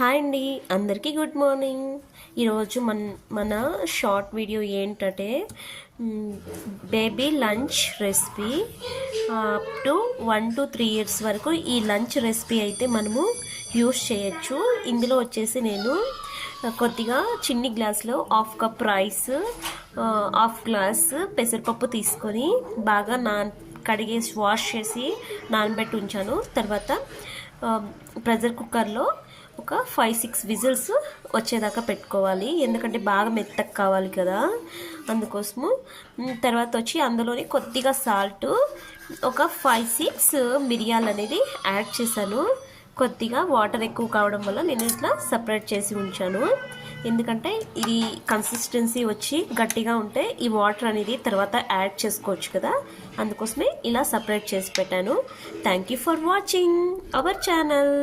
Hi అండి, అందరికీ good morning. ఈరోజు మన షార్ట్ వీడియో ఏంటంటే baby lunch recipe. Up to 1 to 3 years వరకు ఈ లంచ్ రెసిపీ అయితే మనము యూస్ చేయొచ్చు. ఇందులో వచ్చేసి నేను కొద్దిగా చిన్ని గ్లాస్లో half cup rice, half glass పెసరపప్పు తీసుకొని బాగా కడిగేసి వాష్ చేసి నానబెట్టి ఉంచాను. తర్వాత ప్రెషర్ కుక్కర్లో ఒక 5-6 విజిల్స్ వచ్చేదాకా పెట్టుకోవాలి, ఎందుకంటే బాగా మెత్తగా కావాలి కదా, అందుకోసము. తర్వాత వచ్చి అందులోనే కొద్దిగా సాల్ట్, ఒక 5-6 మిరియాలు అనేది యాడ్ చేశాను. కొద్దిగా వాటర్ ఎక్కువ కావడం వల్ల నేను ఇట్లా సపరేట్ చేసి ఉంచాను, ఎందుకంటే ఇది కన్సిస్టెన్సీ వచ్చి గట్టిగా ఉంటే ఈ వాటర్ అనేది తర్వాత యాడ్ చేసుకోవచ్చు కదా, అందుకోసమే ఇలా సపరేట్ చేసి పెట్టాను. Thank you for watching our channel.